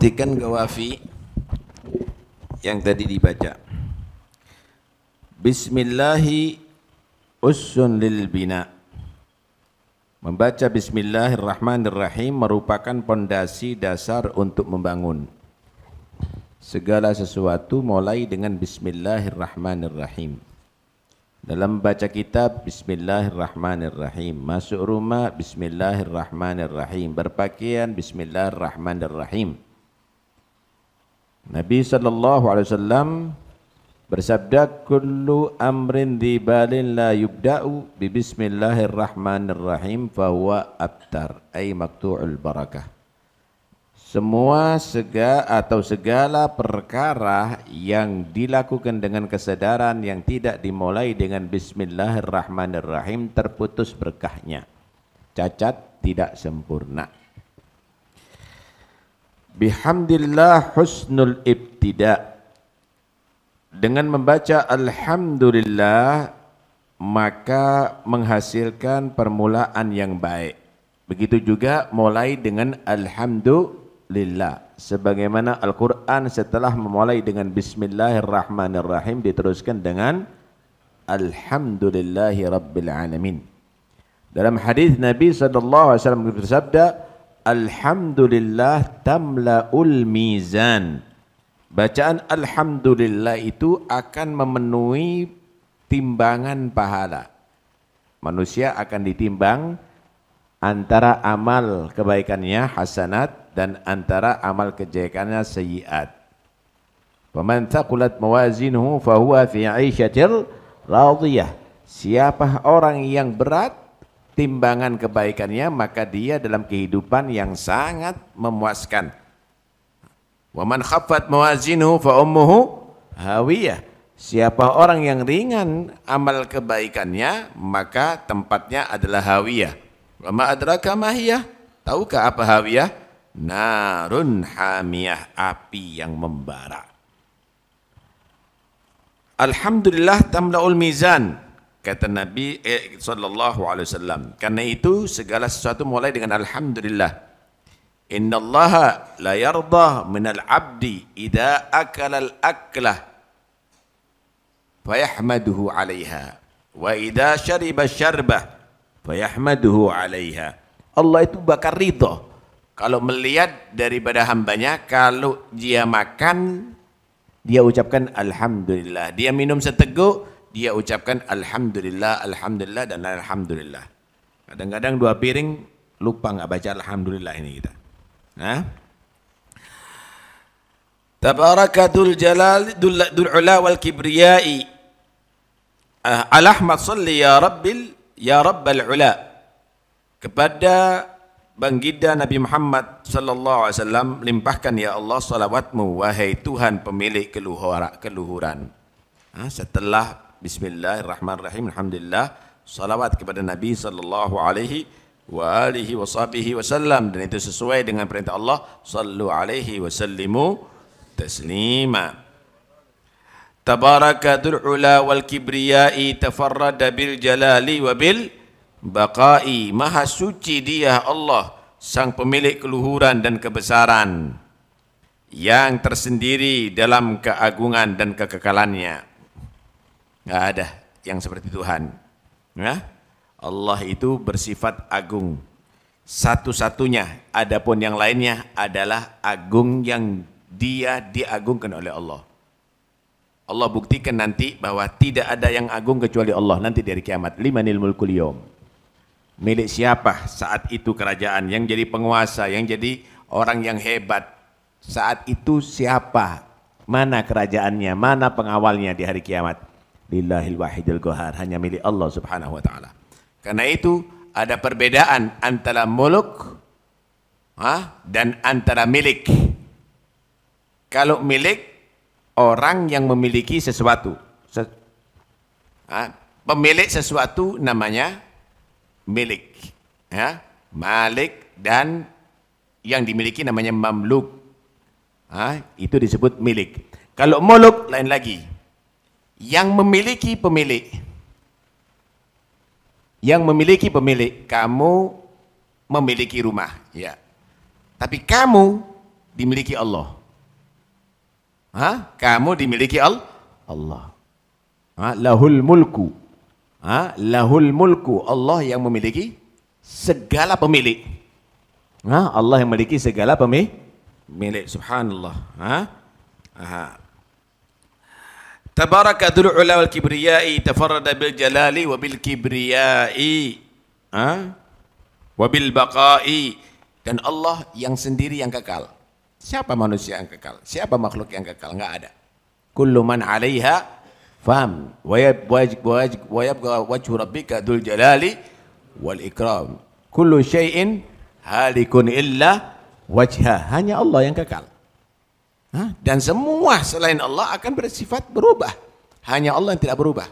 menghentikan gawafi yang tadi dibaca. Bismillahi ussun lil bina. Membaca bismillahirrahmanirrahim merupakan pondasi dasar untuk membangun. Segala sesuatu mulai dengan bismillahirrahmanirrahim. Dalam baca kitab, bismillahirrahmanirrahim. Masuk rumah, bismillahirrahmanirrahim. Berpakaian, bismillahirrahmanirrahim. Nabi SAW bersabda, kullu amrin dibalin la yubda'u bi bismillahirrahmanirrahim fahuwa abtar, ay maktu'ul barakah. Semua segala perkara yang dilakukan dengan kesadaran yang tidak dimulai dengan bismillahirrahmanirrahim terputus berkahnya, cacat, tidak sempurna. Bihamdillah husnul ibtida. Dengan membaca alhamdulillah maka menghasilkan permulaan yang baik. Begitu juga mulai dengan alhamdulillah. Sebagaimana Al-Quran setelah memulai dengan bismillahirrahmanirrahim diteruskan dengan alhamdulillahi rabbil alamin. Dalam hadis Nabi SAW bersabda, alhamdulillah tamla'ul mizan. Bacaan alhamdulillah itu akan memenuhi timbangan pahala. Manusia akan ditimbang antara amal kebaikannya hasanat dan antara amal kejelekannya sayyiat. Faman thaqulat mawazinuhu fahuwa fi 'aisyatir radiyah. Siapa orang yang berat timbangan kebaikannya, maka dia dalam kehidupan yang sangat memuaskan. Wa man khaffat mawazinuhu fa ummuhu hawiyah. Siapa orang yang ringan amal kebaikannya, maka tempatnya adalah hawiyah. Wa ma adraka ma hiya? Tahukah apa hawiyah? Narun hamiyah, api yang membara. Alhamdulillah tamla'ul mizan, kata Nabi SAW. Karena itu segala sesuatu mulai dengan alhamdulillah. Innallaha la yardah minal abdi idha akala al-aklah fayahmaduhu alaiha wa idha syariba syarbah fayahmaduhu alaiha. Allah itu bakal ridha kalau melihat daripada hambanya, kalau dia makan, dia ucapkan alhamdulillah. Dia minum seteguk, dia ucapkan alhamdulillah, alhamdulillah, dan alhamdulillah. Kadang-kadang 2 piring, lupa nggak baca alhamdulillah ini kita. Nah? Tabarakatul jalal dul ula wal kibriyai. Alahmad salli ya rabbal ula. Kepada Baginda Nabi Muhammad sallallahu alaihi wasallam, limpahkan ya Allah salawatmu wahai Tuhan pemilik keluhuran. Setelah bismillahirrahmanirrahim, alhamdulillah, salawat kepada Nabi sallallahu alaihi wa alihi washabihi wasallam, dan itu sesuai dengan perintah Allah, sallu alaihi wasallimu taslima. Tabarakatul ula wal kibriyai tafarrada bil jalali wa bil baqai. Maha suci dia Allah, sang pemilik keluhuran dan kebesaran, yang tersendiri dalam keagungan dan kekekalannya. Nggak ada yang seperti Tuhan. Ya? Allah itu bersifat agung satu-satunya, adapun yang lainnya adalah agung yang dia diagungkan oleh Allah. Allah buktikan nanti bahwa tidak ada yang agung kecuali Allah nanti dari kiamat. Limanil mulkul yawm. Milik siapa saat itu kerajaan, yang jadi penguasa, yang jadi orang yang hebat saat itu siapa? Mana kerajaannya, mana pengawalnya di hari kiamat? Lillahil wahidil qahar, hanya milik Allah subhanahu wa ta'ala. Karena itu ada perbedaan antara muluk dan antara milik. Kalau milik, orang yang memiliki sesuatu. Pemilik sesuatu namanya milik, ya, malik, dan yang dimiliki namanya mamluk. Itu disebut milik. Kalau muluk lain lagi, yang memiliki pemilik. Yang memiliki pemilik, kamu memiliki rumah, ya. Tapi kamu dimiliki Allah. Kamu dimiliki Allah. Lahul mulku. Lahul mulku. Allah yang memiliki segala pemilik. Allah yang memiliki segala pemilik. Subhanallah. Tabaraka dzul ula wal kibriyai tafarrada bil jalali wa bil kibriyai wa bil baqai. Dan Allah yang sendiri yang kekal. Siapa manusia yang kekal? Siapa makhluk yang kekal? Enggak ada. Kullu man 'alaiha fan wa yabqa wajhu rabbika dzul jalali wal ikram. Kullu syai'in halikun illa wajha. Hanya Allah yang kekal. Dan semua selain Allah akan bersifat berubah. Hanya Allah yang tidak berubah.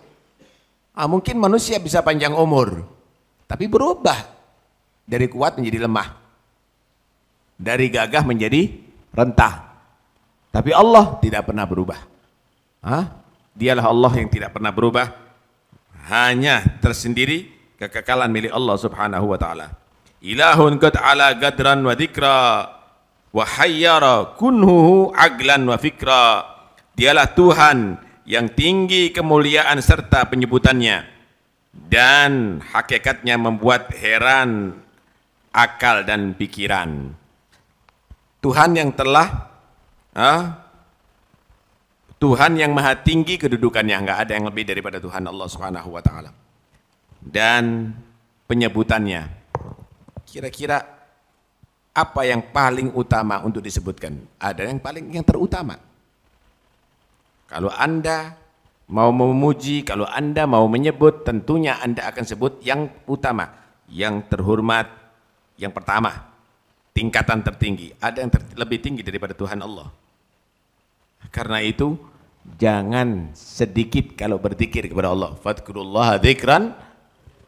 Mungkin manusia bisa panjang umur, tapi berubah dari kuat menjadi lemah, dari gagah menjadi rentah. Tapi Allah tidak pernah berubah. Dialah Allah yang tidak pernah berubah. Hanya tersendiri kekekalan milik Allah Subhanahu wa taala. Ilahun qad ala gadran wa dzikra wa hayyara kunhu aglan wa fikra. Dialah Tuhan yang tinggi kemuliaan serta penyebutannya, dan hakikatnya membuat heran akal dan pikiran. Tuhan yang telah Tuhan yang maha tinggi kedudukannya, enggak ada yang lebih daripada Tuhan Allah Subhanahu wa taala. Dan penyebutannya, kira-kira apa yang paling utama untuk disebutkan? Ada yang terutama. Kalau Anda mau memuji, kalau Anda mau menyebut, tentunya Anda akan sebut yang utama, yang terhormat, yang pertama, tingkatan tertinggi. Ada yang lebih tinggi daripada Tuhan Allah. Karena itu, jangan sedikit kalau berzikir kepada Allah. Fadhkurullaha dzikran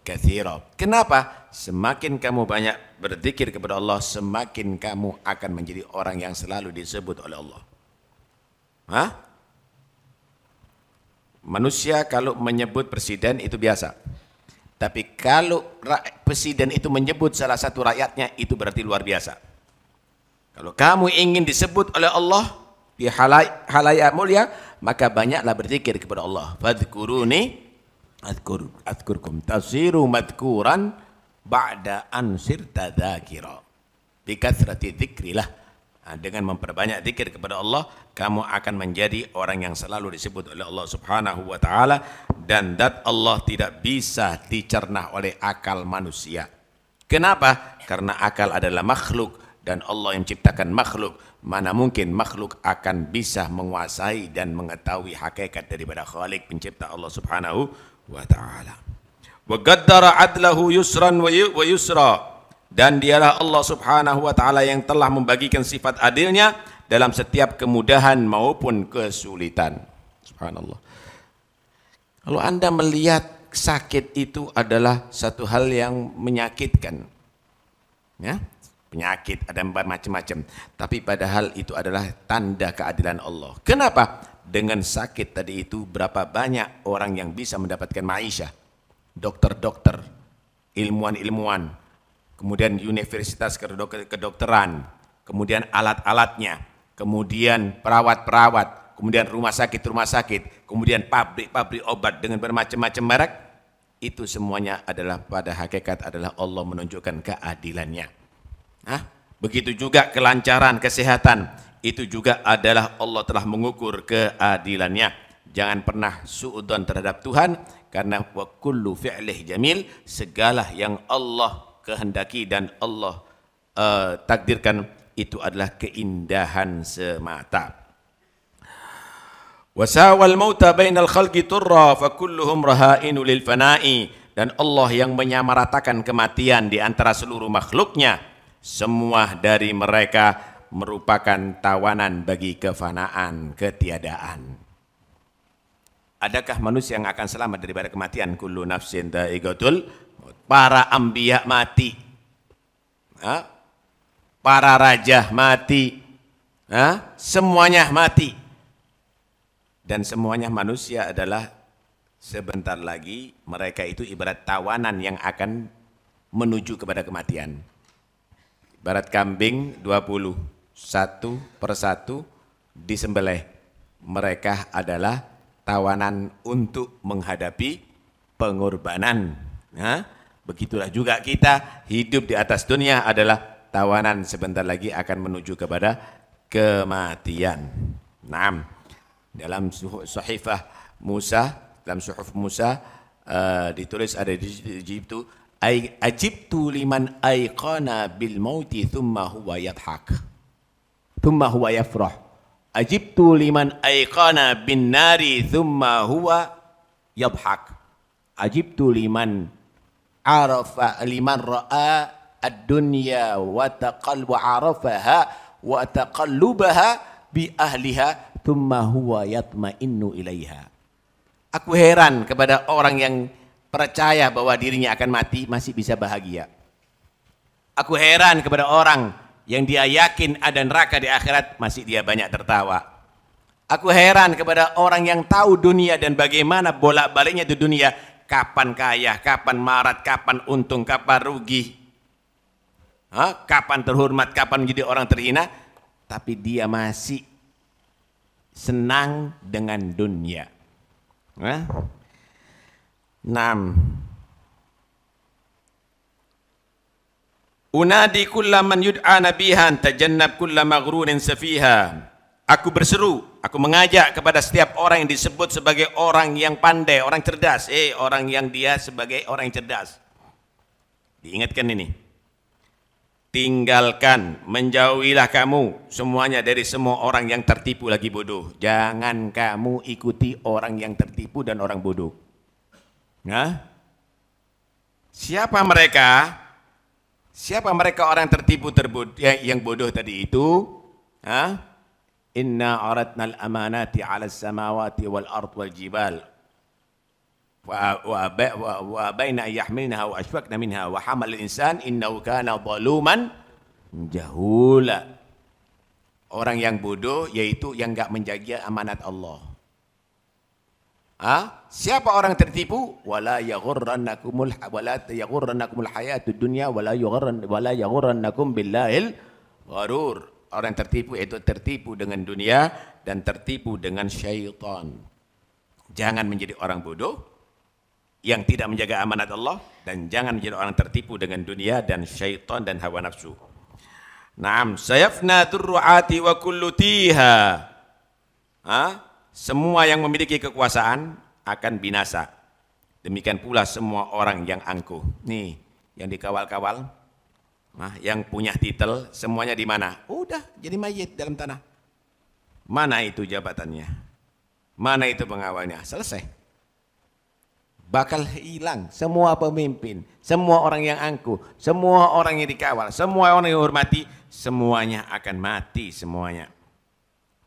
katsira. Kenapa? Semakin kamu banyak berzikir kepada Allah, semakin kamu akan menjadi orang yang selalu disebut oleh Allah. Manusia kalau menyebut presiden itu biasa. Tapi kalau presiden itu menyebut salah satu rakyatnya, itu berarti luar biasa. Kalau kamu ingin disebut oleh Allah di halayak mulia, maka banyaklah berzikir kepada Allah. Fadhkuruni adzkurkum tasiru madhkuran ba'da an sirta dzakira. Bi kathrati dzikrillah. Dengan memperbanyak zikir kepada Allah, kamu akan menjadi orang yang selalu disebut oleh Allah Subhanahu wa taala, dan zat Allah tidak bisa dicerna oleh akal manusia. Kenapa? Karena akal adalah makhluk dan Allah yang menciptakan makhluk. Mana mungkin makhluk akan bisa menguasai dan mengetahui hakikat daripada Khalik pencipta Allah Subhanahu wa taala. Wa qaddara adlahu yusran wa yusra. Dan dialah Allah Subhanahu wa taala yang telah membagikan sifat adilnya dalam setiap kemudahan maupun kesulitan. Subhanallah. Kalau Anda melihat sakit itu adalah satu hal yang menyakitkan, ya, penyakit ada macam-macam, tapi padahal itu adalah tanda keadilan Allah. Kenapa? Dengan sakit tadi itu berapa banyak orang yang bisa mendapatkan maisha, dokter-dokter, ilmuwan-ilmuwan, kemudian universitas kedokteran, kemudian alat-alatnya, kemudian perawat-perawat, kemudian rumah sakit, kemudian pabrik-pabrik obat dengan bermacam-macam merek. Itu semuanya adalah pada hakikat adalah Allah menunjukkan keadilannya. Begitu juga kelancaran kesehatan, itu juga adalah Allah telah mengukur keadilannya. Jangan pernah suudzon terhadap Tuhan, karena wa kullu fi'lih jamil, segala yang Allah kehendaki dan Allah takdirkan itu adalah keindahan semata. Wasawal mauta bainal khalqi turra fa kulluhum rahainu lil fana'i. Dan Allah yang menyamaratakan kematian di antara seluruh makhluknya, semua dari mereka merupakan tawanan bagi kefanaan, ketiadaan. Adakah manusia yang akan selamat daripada kematian? Kullu nafsin dha'iqatul maut. Para anbiya mati, para raja mati, semuanya mati. Dan semuanya manusia adalah sebentar lagi mereka itu ibarat tawanan yang akan menuju kepada kematian. Ibarat kambing 20, satu persatu disembelih. Mereka adalah tawanan untuk menghadapi pengorbanan. Nah, begitulah juga kita hidup di atas dunia adalah tawanan, sebentar lagi akan menuju kepada kematian. Naam. Dalam sahifah Musa, dalam suhuf Musa ditulis ada di itu, ajibtu liman aiqana bil mauti thumma huwa yadhak thumma huwa yafrah. Ajibtu liman aiqana bin nari thumma huwa yadhak. Ajibtu liman arafa liman ra'a ad-dunya wa arafaha wa taqallubaha bi ahliha thumma huwa yatma'innu ilaiha. Aku heran kepada orang yang percaya bahwa dirinya akan mati masih bisa bahagia. Aku heran kepada orang yang dia yakin ada neraka di akhirat masih dia banyak tertawa. Aku heran kepada orang yang tahu dunia dan bagaimana bolak-baliknya di dunia, kapan kaya, kapan marat, kapan untung, kapan rugi, kapan terhormat, kapan menjadi orang terhina, tapi dia masih senang dengan dunia. Unadi kulla man yud'a nabihan tajannab kulla maghrurin safiha. Aku berseru, aku mengajak kepada setiap orang yang disebut sebagai orang yang pandai, orang cerdas. Orang yang dia sebagai orang yang cerdas. Diingatkan ini. Tinggalkan, menjauhilah kamu semuanya dari semua orang yang tertipu lagi bodoh. Jangan kamu ikuti orang yang tertipu dan orang bodoh. Siapa mereka? Siapa mereka orang tertipu yang bodoh tadi itu? Inna aradna al-amanati 'ala as-samawati wal ard wal jibal wa baina yahmilnaha wa ashfaqna minha wa hamal al-insan innahu kana zaluman jahula. Orang yang bodoh yaitu yang enggak menjaga amanat Allah. Siapa orang tertipu? Wala yaghurrannakumul hayatud dunya wala yaghurrannakum billahil gharur. Orang tertipu itu tertipu dengan dunia dan tertipu dengan syaitan. Jangan menjadi orang bodoh yang tidak menjaga amanat Allah, dan jangan menjadi orang tertipu dengan dunia dan syaitan dan hawa nafsu. Naam, sayafna turru'ati wa kullu tiha. Semua yang memiliki kekuasaan akan binasa. Demikian pula semua orang yang angkuh. Nih, yang dikawal-kawal, yang punya titel, semuanya di mana? Udah jadi mayit dalam tanah. Mana itu jabatannya? Mana itu pengawalnya? Selesai. Bakal hilang semua pemimpin, semua orang yang angkuh, semua orang yang dikawal, semua orang yang hormati, semuanya akan mati semuanya.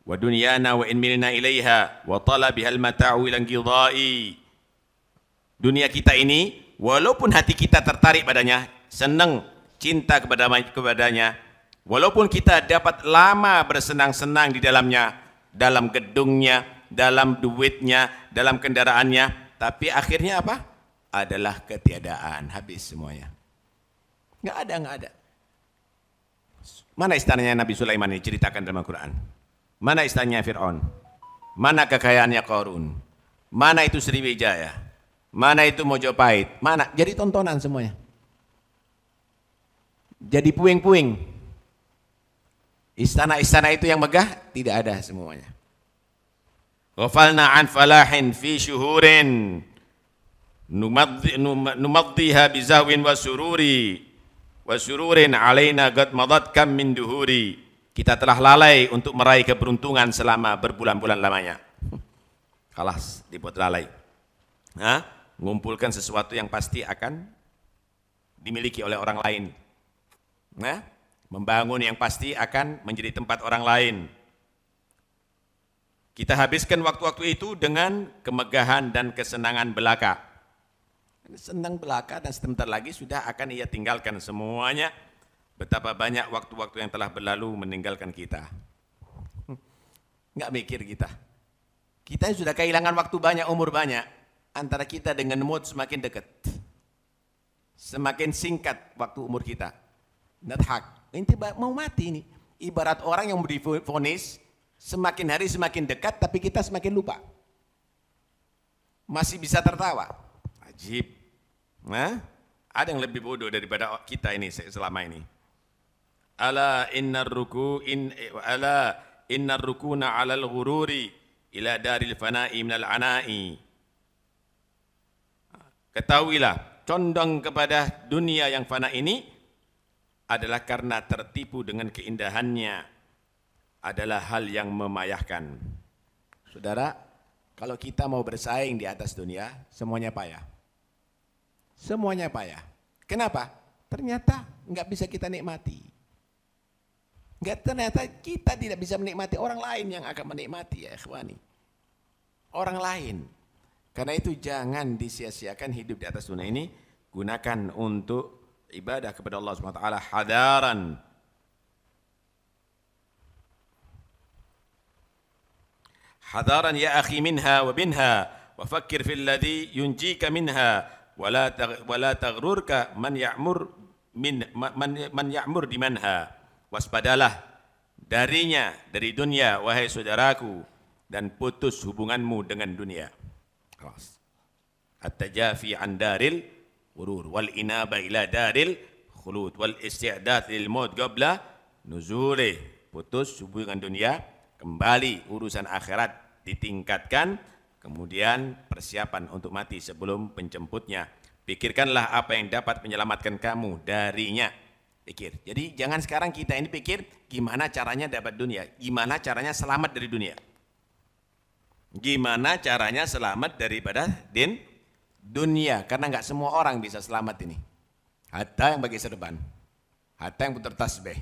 Wa dunyana wa in milna ilaiha wa talabihal mata'u ila qidai. Dunia kita ini walaupun hati kita tertarik padanya, senang, cinta kepadanya, walaupun kita dapat lama bersenang-senang di dalamnya, dalam gedungnya, dalam duitnya, dalam kendaraannya, tapi akhirnya apa? Adalah ketiadaan, habis semuanya. Nggak ada. Mana istananya Nabi Sulaiman ini ceritakan dalam Al-Quran? Mana istananya Fir'aun? Mana kekayaannya Qarun? Mana itu Sriwijaya? Mana itu Mojopahit? Mana? Jadi tontonan semuanya. Jadi puing-puing. Istana-istana itu yang megah tidak ada semuanya. Ghafalna an falahin fi syuhurin numaddiha bizahwin wa sururin alaina qad madat kam min duhuri. Kita telah lalai untuk meraih keberuntungan selama berbulan-bulan lamanya. Kalas dibuat lalai. Mengumpulkan sesuatu yang pasti akan dimiliki oleh orang lain. Membangun yang pasti akan menjadi tempat orang lain. Kita habiskan waktu-waktu itu dengan kemegahan dan kesenangan belaka. Senang belaka dan sebentar lagi sudah akan ia tinggalkan semuanya. Betapa banyak waktu-waktu yang telah berlalu meninggalkan kita. Nggak mikir kita. Kita sudah kehilangan waktu banyak, umur banyak. Antara kita dengan maut semakin dekat. Semakin singkat waktu umur kita. Nadhak. Inti mau mati ini. Ibarat orang yang divonis semakin hari semakin dekat tapi kita semakin lupa. Masih bisa tertawa. Ajib. Nah, ada yang lebih bodoh daripada kita ini selama ini. Ala innar rukuna 'alal ghururi ila daril fana'i minal ana'i. Ketahuilah, condong kepada dunia yang fana ini adalah karena tertipu dengan keindahannya, adalah hal yang memayahkan. Saudara, kalau kita mau bersaing di atas dunia, semuanya payah. Semuanya payah. Kenapa? Ternyata nggak bisa kita nikmati. Ternyata kita tidak bisa menikmati, orang lain yang akan menikmati ya ikhwani. Orang lain. Karena itu jangan disia-siakan hidup di atas dunia ini, gunakan untuk ibadah kepada Allah SWT. Hadaran ya akhi minha wa binha wa fakkir fil ladhi yunjika minha wa la taghrurka man ya'mur di manha. Waspadalah darinya, dari dunia wahai saudaraku, dan putus hubunganmu dengan dunia. At-tajafi an daril urur wal inaba ila daril khulud wal isti'dad lil maut qabla nuzulih. Putus hubungan dunia, kembali urusan akhirat ditingkatkan, kemudian persiapan untuk mati sebelum penjemputnya. Pikirkanlah apa yang dapat menyelamatkan kamu darinya. Pikir. Jadi jangan sekarang kita ini pikir gimana caranya dapat dunia, gimana caranya selamat dari dunia. Gimana caranya selamat daripada dunia, karena nggak semua orang bisa selamat ini. Hatta yang bagi serban, hatta yang putar tasbih.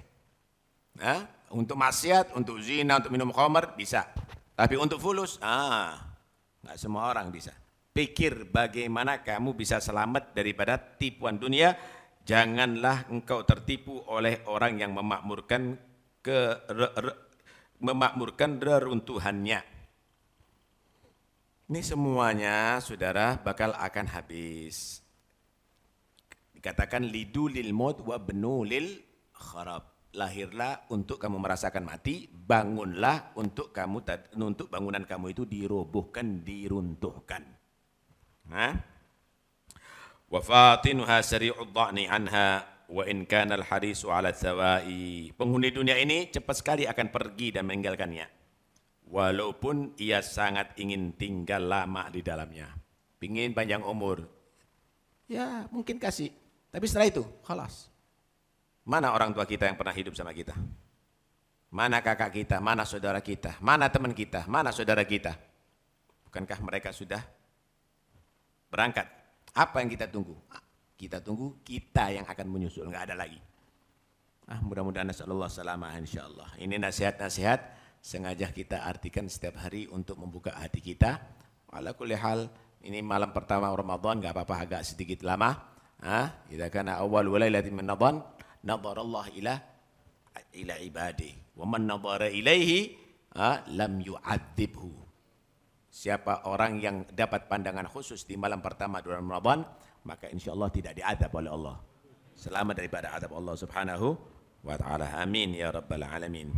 Nah, untuk maksiat, untuk zina, untuk minum khamar bisa. Tapi untuk fulus, nggak semua orang bisa. Pikir bagaimana kamu bisa selamat daripada tipuan dunia. Janganlah engkau tertipu oleh orang yang memakmurkan reruntuhannya. Ini semuanya, saudara, bakal akan habis. Dikatakan lidu lil maut wa benu lil kharab. Lahirlah untuk kamu merasakan mati, bangunlah untuk bangunan kamu itu dirobohkan, diruntuhkan. Wa fatinuha sari'ud dha'ni anha wa in kana al-harisu 'ala thawa'i. Penghuni dunia ini cepat sekali akan pergi dan meninggalkannya. Walaupun ia sangat ingin tinggal lama di dalamnya. Pingin panjang umur. Ya, mungkin kasih. Tapi setelah itu, khalas. Mana orang tua kita yang pernah hidup sama kita? Mana kakak kita, mana saudara kita, mana teman kita, mana saudara kita? Bukankah mereka sudah berangkat? Apa yang kita tunggu? Kita tunggu kita yang akan menyusul, enggak ada lagi. Mudah-mudahan nasallallahu salamah insyaallah. Ini nasihat-nasihat sengaja kita artikan setiap hari untuk membuka hati kita. Ala kulli hal, ini malam pertama Ramadan, enggak apa-apa agak sedikit lama. Idza kana awwal lailatin min Ramadan, nadharallahu ila ibadi. Wa man nadhara ilaihi lam yu'adzibhu. Siapa orang yang dapat pandangan khusus di malam pertama bulan Ramadan, maka insya Allah tidak diadab oleh Allah. Selamat daripada adab Allah subhanahu wa ta'ala. Amin ya rabbal alamin.